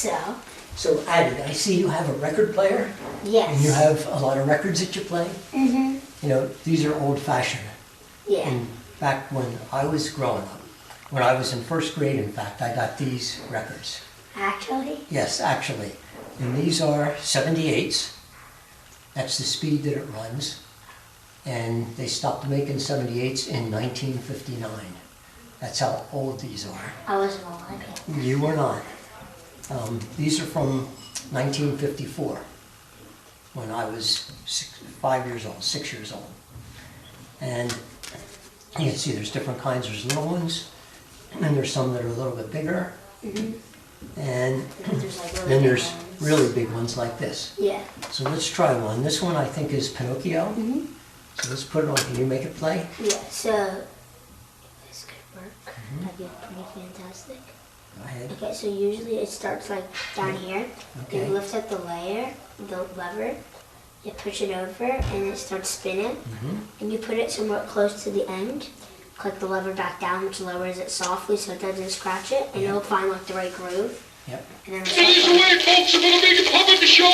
so. So, Addie, I see you have a record player. Yes. And you have a lot of records that you play. Mm-hmm. You know, these are old-fashioned. Yeah. And back when I was growing up, when I was in first grade, in fact, I got these records. Actually? Yes, actually. And these are 78s. That's the speed that it runs. And they stopped making 78s in 1959. That's how old these are. I wasn't alive yet. You were not. These are from 1954, when I was 5 years old, 6 years old. And you can see there's different kinds. There's little ones, and there's some that are a little bit bigger. Mm-hmm. And There's like really then big there's ones. really big ones like this. Yeah. So let's try one. This one I think is Pinocchio. Mm-hmm. So let's put it on. Can you make it play? Yeah, so this could work. That'd be pretty fantastic. Go ahead. Okay, so usually it starts like down here. Okay. You lift up the lever, you push it over, and it starts spinning. Mm-hmm. And you put it somewhere close to the end. Click the lever back down, which lowers it softly so it doesn't scratch it, and it'll find like the right groove. Yep. And then It is the way, folks. We're going to make a puppet the show.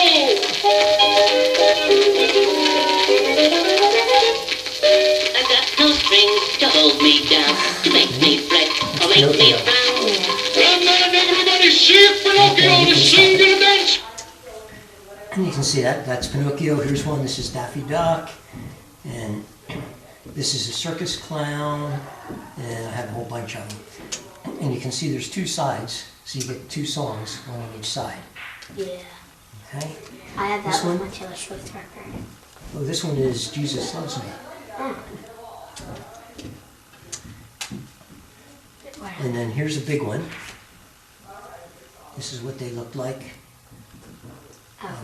I've got no strings to hold me down, to make me fret or make me frown. Come on, everybody, see Pinocchio to sing and dance. And you can see that's Pinocchio. Here's one. This is Daffy Duck. And this is a circus clown. And I have a whole bunch of them. And you can see there's two sides. So you get two songs, one on each side. Yeah. Okay? I have This that one one? on Taylor Swift record. Oh, this one is Jesus Loves Me. Oh. And then here's a big one. This is what they looked like.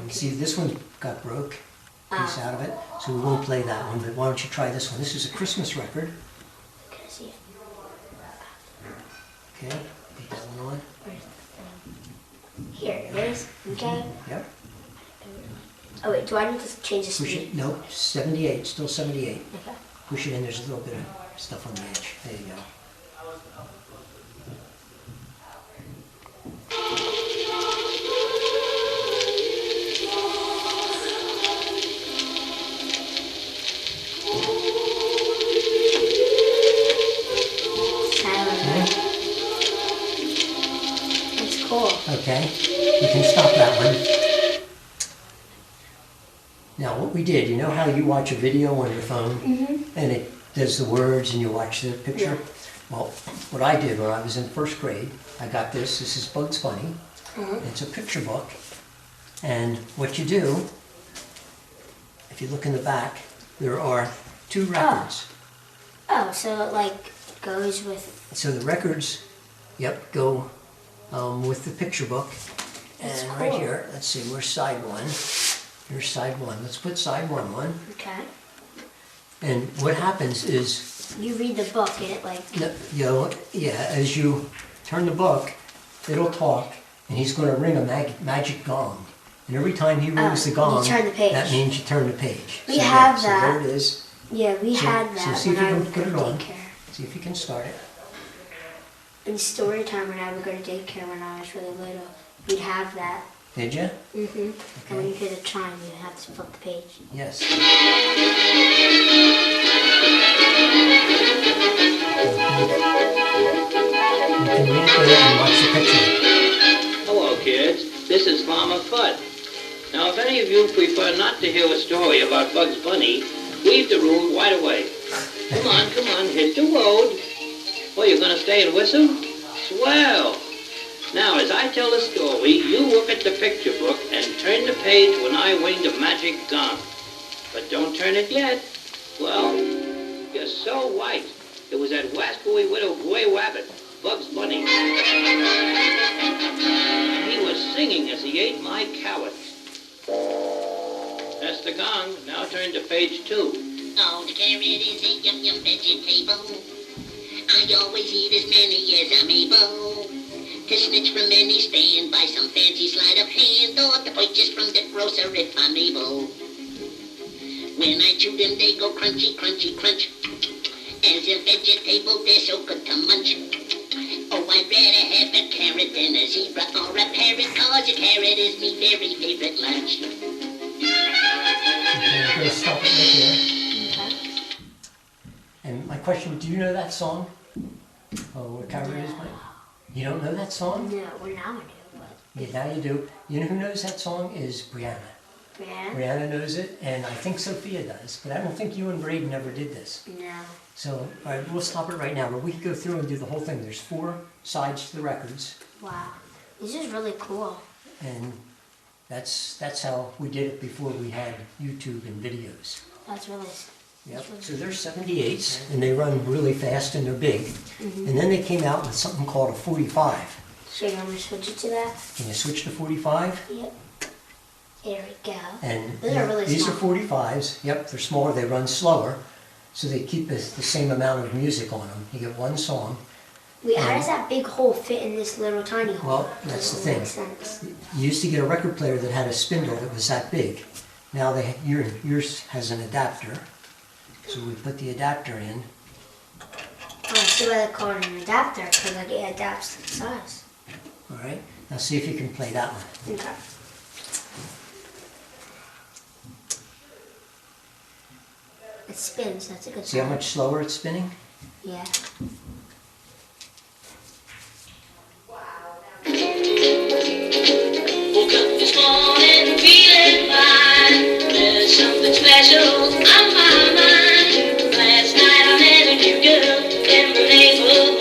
See, this one got broke. Piece out of it. So we won't play that one, but why don't you try this one? This is a Christmas record. Can I see it? Okay, put that one on. Here it is. Okay. Yep. Oh wait, do I need to change the Push speed? it. Nope, 78, still 78. Okay. Push it in, there's a little bit of stuff on the edge. There you go. Silent. That's cool. Okay, you can stop that one. Now what we did, you know how you watch a video on your phone and it does the words and you watch the picture? Yeah. Well, what I did when I was in first grade, I got this. This is Bugs Bunny. It's a picture book. And what you do, if you look in the back, there are two records. Oh, so it like goes with. So the records, yep, go with the picture book. That's And right cool. here, let's see, where's side one? Here's side one. Let's put side one on. Okay. And what happens is, You read the book and it like. as you turn the book, it'll talk, and he's going to ring a magic gong. And every time he rings the you gong, turn the page. that means you turn the page. We have So that. there it is. Yeah, we had So that see when if you I can would go put to it on. daycare. See if you can start it. In story time when I would go to daycare when I was really little, we'd have that. Did you? And when you hit a chime, you have to flip the page. Yes. You can read it and watch the picture. Hello, kids. This is Farmer Fudd. Now, if any of you prefer not to hear a story about Bugs Bunny, leave the room right away. Come on, hit the road. Well, you're going to stay and whistle? Swell. Now, as I tell the story, you look at the picture book and turn the page when I ring the magic gong. But don't turn it yet. Well, you're so right. It was that rascally little gray rabbit, Bugs Bunny. And he was singing as he ate my carrots. That's the gong. Now turn to page 2. Oh, the carrot is a yum vegetable. I always eat as many as I'm able. To snitch from any stand by some fancy sleight of hand, or to purchase from the grocer if I'm able. When I chew them, they go crunchy, crunchy, crunch. As a vegetable, they're so good to munch. Oh, I'd rather have a carrot than a zebra or a parrot, 'cause carrot is me very favorite lunch. Okay, I'm going to stop it right there. Okay. And my question, do you know that song? Oh, what carrot is Mike? You don't know that song? No, well now I do, but Yeah, now you do. You know who knows that song is Brianna. yeah. Brianna knows it, and I think Sophia does, but I don't think you and Braden ever did this. No. So, all right, we'll stop it right now, but we can go through and do the whole thing. There's 4 sides to the records, Wow. This is really cool. and that's how we did it before we had YouTube and videos. That's really. Yep. That's really So they're 78s, and they run really fast and they're big. And then they came out with something called a 45. So you want me to switch it to that? Can you switch to 45? Yep. There we go. And Those are really these small. are 45s. Yep, they're smaller. They run slower, so they keep the same amount of music on them. You get one song. Wait, how does that big hole fit in this little tiny hole? Well, that's the Doesn't thing. make sense. You used to get a record player that had a spindle that was that big. Now yours has an adapter. So we put the adapter in. Oh, I see why they call it an adapter, because like it adapts to the size. All right. Now see if you can play that one. Okay. It spins, that's a good See how sign. much slower it's spinning? Yeah. Woke up this morning feeling fine. There's something special on my mind. Last night I met a new girl in the neighborhood.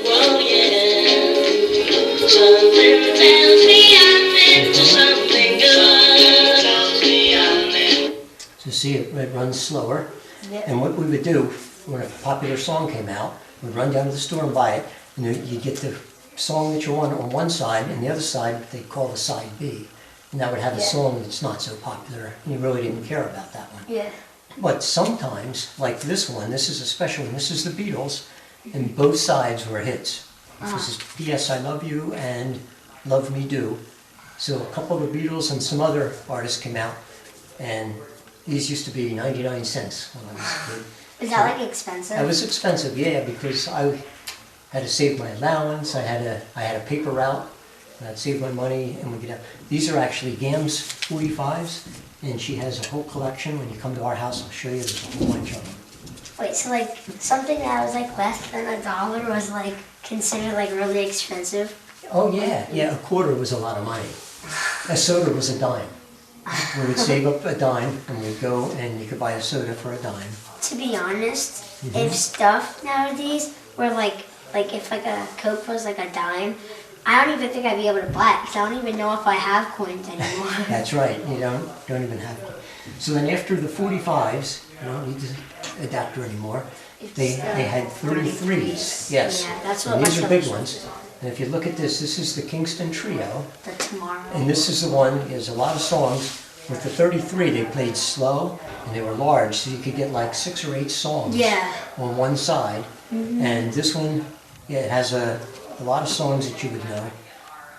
Whoa, yeah. Something tells me I'm into something good. Something tells me I'm in. So see, it runs slower. Yep. And what we would do, when a popular song came out, we'd run down to the store and buy it, and then you get the song that you want on one side, and the other side they call the side B. And that would have a Yeah. song that's not so popular, and you really didn't care about that one. Yeah. But sometimes, like this one, this is a special one, this is the Beatles, and both sides were hits. This is P.S. I Love You and Love Me Do. So a couple of the Beatles and some other artists came out, and these used to be 99 cents when I was a kid. Is that like expensive? That was expensive, yeah, because I had to save my allowance, I had a paper route, and I'd save my money, and we could have, these are actually Gam's 45s, and she has a whole collection. When you come to our house, I'll show you, there's a whole bunch of them. Wait, so like something that was like less than $1 was like considered like really expensive? Oh yeah, yeah, a quarter was a lot of money. A soda was a dime. We would save up a dime, and we'd go, and you could buy a soda for a dime. To be honest, if stuff nowadays were like if like a Coke was like a dime, I don't even think I'd be able to buy it because I don't even know if I have coins anymore. That's right, you don't even have to. So then after the 45s, you don't need the adapter anymore, they had 33s, yes. Yeah, that's And what these my are big brother ones. says. And if you look at this is the Kingston Trio, The tomorrow. and this is the one, there's a lot of songs. With the 33, they played slow, and they were large, so you could get like 6 or 8 songs Yeah. on one side. And this one, yeah, it has a lot of songs that you would know.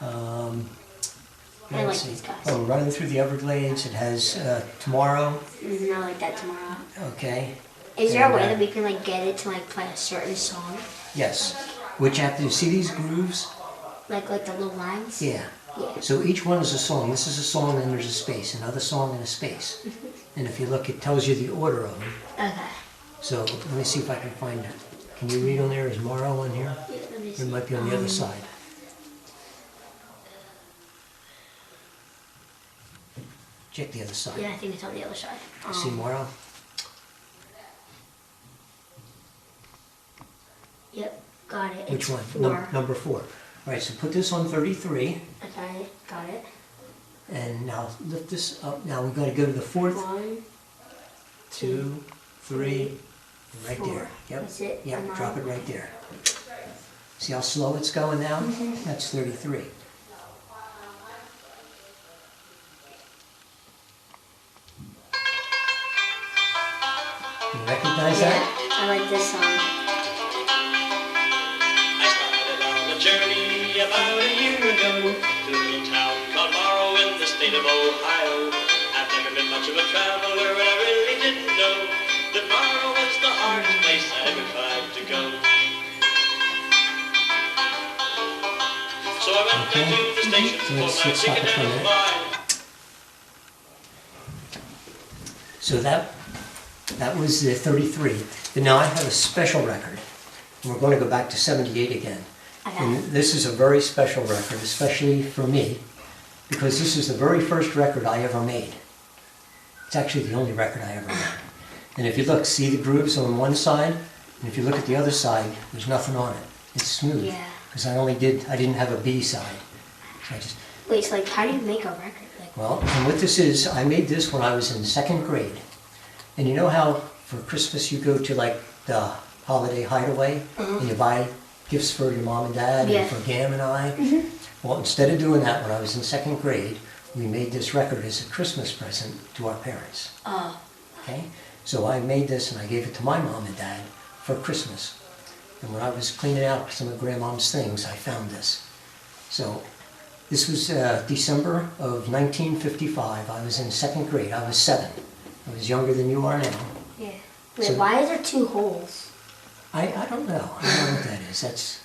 I like let's see. these guys. Oh, Running Through the Everglades, it has Tomorrow, I like that tomorrow. okay, Is there a way And, that we can like get it to like play a certain song? yes. Which after you see these grooves? Like the little lines? Yeah. Yeah. So each one is a song. This is a song, and there's a space, another song and a space. And if you look, it tells you the order of them. Okay. So let me see if I can find it. Can you read on there? Is Morrow on here? Yeah, let me Or see. it might be on the other side. Check the other side. Yeah, I think it's on the other side. See Morrow? Yep, got it. Which It's one? 4. Number 4. All right, so put this on 33, Okay, got it. and now lift this up. Now we're going to go to the 4th, 1, 2, 3, right 4. there. Yep. That's it? Yep, Am I- drop it right there. See how slow it's going now? That's 33. You recognize Yeah, that? I like this song. I started on a journey about a year ago to a little town called Morrow in the state of Ohio. I've never been much of a traveler, and I really didn't know that Morrow was the hardest place I ever tried to go. So I went down to the station So for let's my stop ticket it for a and minute. mine. So that was the 33. But now I have a special record. And we're going to go back to 78 again. Okay. And this is a very special record, especially for me, because this is the very first record I ever made. It's actually the only record I ever made. And if you look, see the grooves on one side? And if you look at the other side, there's nothing on it. It's smooth. Yeah. Because I didn't have a B side. So I just, Wait, so like, how do you make a record? Like, well, and what this is, I made this when I was in second grade. And you know how for Christmas you go to like the holiday hideaway and you buy gifts for your mom and dad Yeah. and for Gam and I? Well, instead of doing that when I was in second grade, we made this record as a Christmas present to our parents. oh, Okay? So I made this and I gave it to my mom and dad for Christmas. And when I was cleaning out some of Grandmom's things, I found this. So this was December of 1955. I was in second grade. I was 7. I was younger than you are now. yeah. Wait, So- why is there 2 holes? I don't know. I don't know what that is.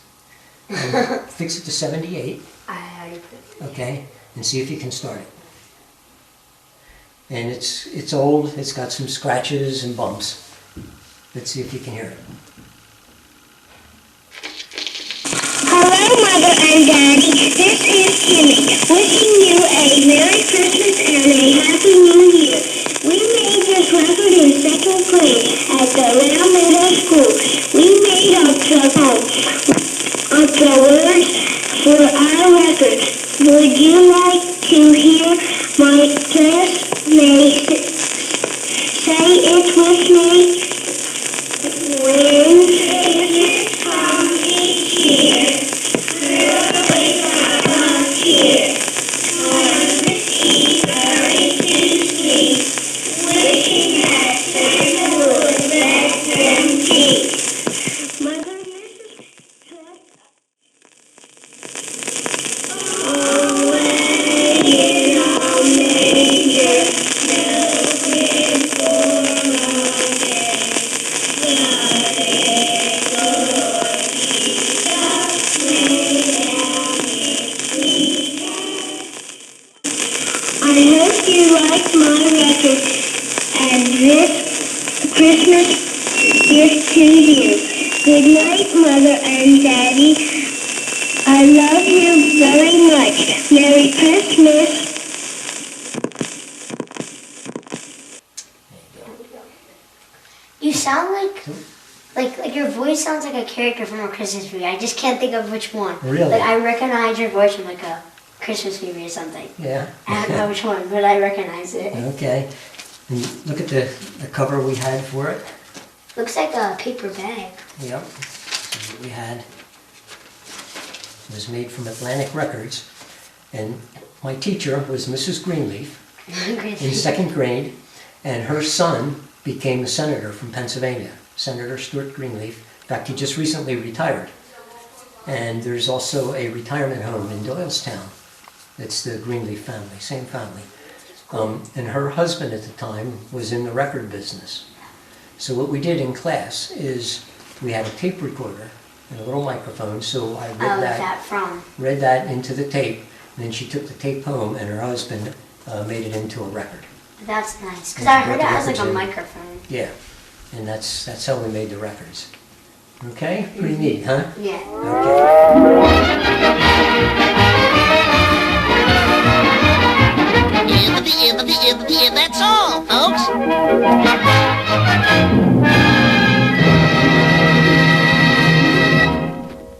And fix it to 78, I already put it. okay? And see if you can start it. And it's old. It's got some scratches and bumps. Let's see if you can hear it. Hello, Mother and Daddy. This is Timmy, wishing you a Merry Christmas and a Happy New Year. We made this record in second grade at the Little Middle School. We made up the words for our record. Would you like to hear my classmates say it with me? When Christmas comes each year, early comes here. Christmas Eve, early to sleep, wishing that Santa would let them keep. Mother, away in a manger, children born of day. I hope you like my record and this Christmas gift to you. Good night, Mother and Daddy. I love you very much. Merry Christmas. You sound like your voice sounds like a character from a Christmas movie. I just can't think of which one. Really? Like I recognize your voice from like a Christmas movie or something. Yeah. I don't know which one, but I recognize it. Okay. And look at the cover we had for it. Looks like a paper bag. Yep. So what we had was made from Atlantic Records. And my teacher was Mrs. Greenleaf in second grade. And her son became a senator from Pennsylvania, Senator Stuart Greenleaf. In fact, he just recently retired. And there's also a retirement home in Doylestown. It's the Greenleaf family, same family. And her husband at the time was in the record business. So what we did in class is we had a tape recorder and a little microphone, so I read that into the tape, and then she took the tape home and her husband made it into a record. That's nice, because And I she heard it brought the has like records a in. microphone. Yeah, and that's how we made the records. Okay, pretty neat, huh? Yeah. Okay. That's all.